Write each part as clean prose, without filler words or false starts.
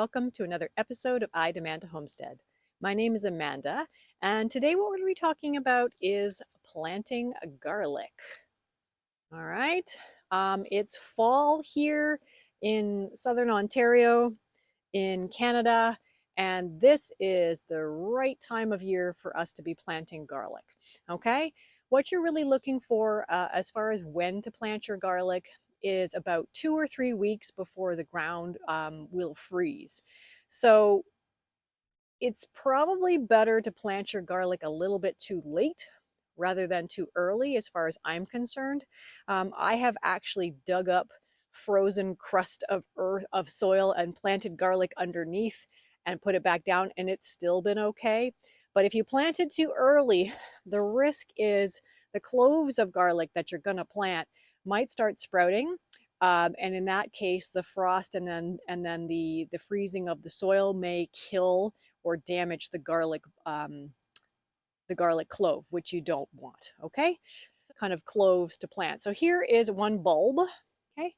welcome to another episode of I Demand a Homestead. My name is Amanda, and today what we're going to be talking about is planting garlic. All right, it's fall here in southern Ontario, in Canada, and this is the right time of year for us to be planting garlic. Okay, what you're really looking for as far as when to plant your garlic is about 2 or 3 weeks before the ground will freeze. So it's probably better to plant your garlic a little bit too late rather than too early as far as I'm concerned. I have actually dug up frozen crust of earth of soil and planted garlic underneath and put it back down, and it's still been okay. But if you plant it too early, the risk is the cloves of garlic that you're going to plant might start sprouting. And in that case, the frost and then the freezing of the soil may kill or damage the garlic clove, which you don't want. Okay, so kind of cloves to plant. So here is one bulb. Okay,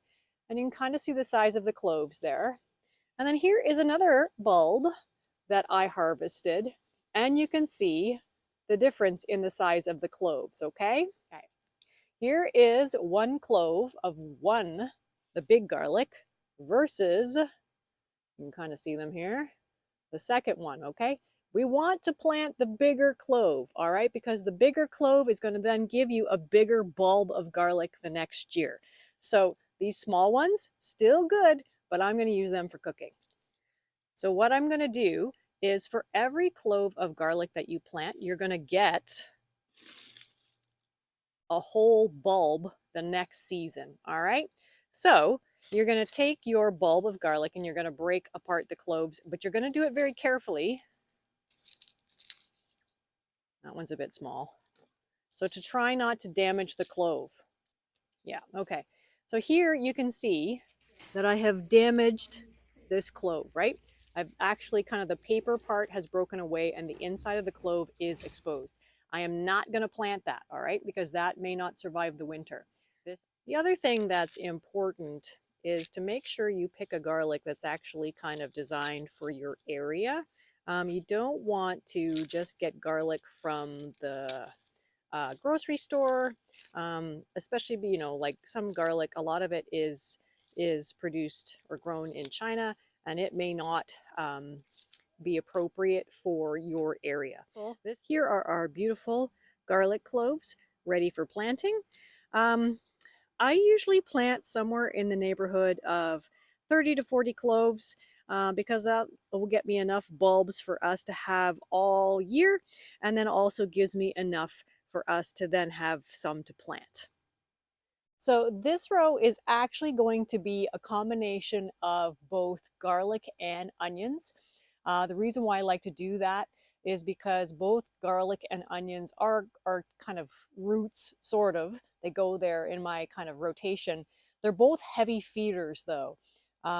and you can kind of see the size of the cloves there. And then here is another bulb that I harvested, and you can see the difference in the size of the cloves. Okay, here is one clove of the big garlic, versus, you can kind of see them here, the second one. Okay, we want to plant the bigger clove, all right, because the bigger clove is going to then give you a bigger bulb of garlic the next year. So these small ones, still good, but I'm going to use them for cooking. So what I'm going to do is, for every clove of garlic that you plant, you're going to get a whole bulb the next season. All right, so you're going to take your bulb of garlic and you're going to break apart the cloves, but you're going to do it very carefully. That one's a bit small, so to try not to damage the clove. Yeah, okay, so here you can see that I have damaged this clove, right? I've actually kind of, the paper part has broken away and the inside of the clove is exposed. I am not going to plant that, all right, because that may not survive the winter. The other thing that's important is to make sure you pick a garlic that's actually kind of designed for your area. You don't want to just get garlic from the grocery store, especially, you know, like some garlic, a lot of it is produced or grown in China, and it may not be appropriate for your area. Here are our beautiful garlic cloves ready for planting. I usually plant somewhere in the neighborhood of 30 to 40 cloves because that will get me enough bulbs for us to have all year, and then also gives me enough for us to then have some to plant. So this row is actually going to be a combination of both garlic and onions. The reason why I like to do that is because both garlic and onions are kind of roots, sort of. They go there in my kind of rotation. They're both heavy feeders though,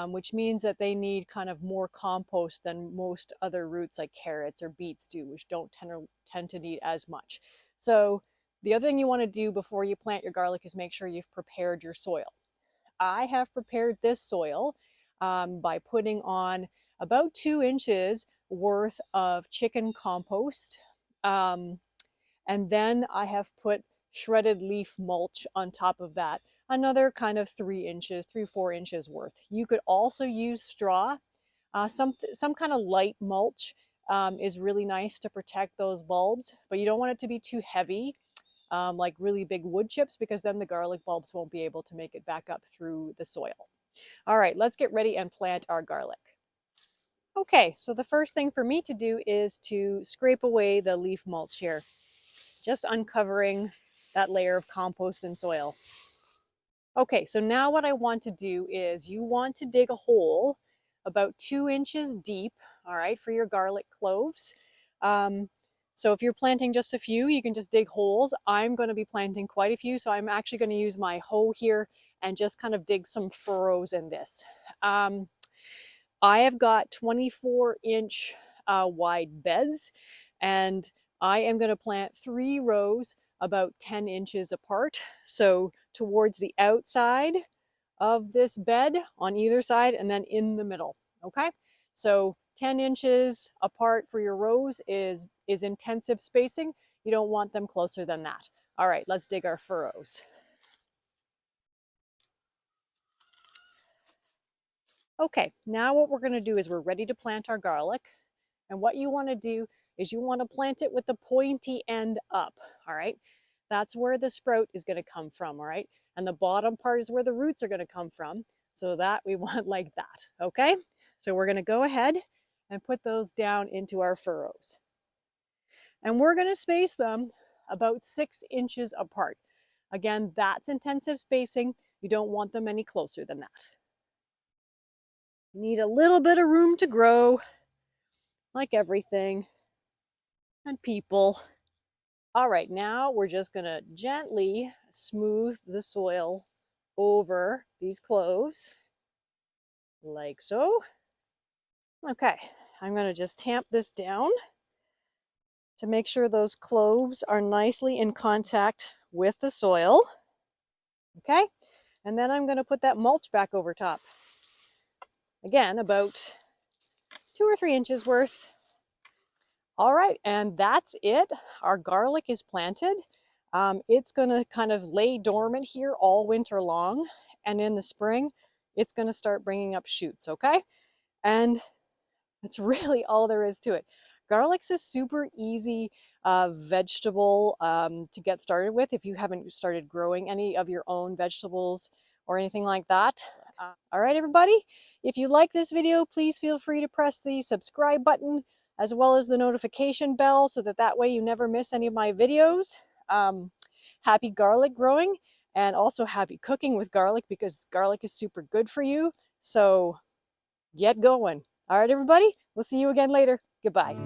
which means that they need kind of more compost than most other roots like carrots or beets do, which don't tend to need as much. So the other thing you want to do before you plant your garlic is make sure you've prepared your soil. I have prepared this soil by putting on about 2 inches worth of chicken compost. And then I have put shredded leaf mulch on top of that, another kind of 3 inches, 3-4 inches worth. You could also use straw. Some kind of light mulch is really nice to protect those bulbs, but you don't want it to be too heavy, like really big wood chips, because then the garlic bulbs won't be able to make it back up through the soil. All right, let's get ready and plant our garlic. Okay, so the first thing for me to do is to scrape away the leaf mulch here, just uncovering that layer of compost and soil. Okay, so now what I want to do is, you want to dig a hole about 2 inches deep, all right, for your garlic cloves. So if you're planting just a few, you can just dig holes. I'm going to be planting quite a few, so I'm actually going to use my hoe here and just kind of dig some furrows in this. I have got 24-inch wide beds, and I am going to plant 3 rows about 10 inches apart. So towards the outside of this bed on either side, and then in the middle. Okay, So 10 inches apart for your rows is intensive spacing. You don't want them closer than that. All right, let's dig our furrows. Okay, now what we're going to do is we're ready to plant our garlic. And what you want to do is you want to plant it with the pointy end up, all right? That's where the sprout is going to come from, all right? And the bottom part is where the roots are going to come from. So that we want like that, okay? So we're going to go ahead and put those down into our furrows. And we're going to space them about 6 inches apart. Again, that's intensive spacing. You don't want them any closer than that. You need a little bit of room to grow, like everything, and people. All right, now we're just gonna gently smooth the soil over these cloves, like so. Okay, I'm gonna just tamp this down to make sure those cloves are nicely in contact with the soil. Okay, and then I'm gonna put that mulch back over top. Again, about 2 or 3 inches worth. All right, and that's it. Our garlic is planted. It's going to kind of lay dormant here all winter long. And in the spring, it's going to start bringing up shoots, okay? And that's really all there is to it. Garlic's a super easy vegetable to get started with if you haven't started growing any of your own vegetables or anything like that. All right, everybody, if you like this video, please feel free to press the subscribe button as well as the notification bell so that way you never miss any of my videos. Happy garlic growing, and also happy cooking with garlic, because garlic is super good for you. So get going. All right, everybody, we'll see you again later. Goodbye.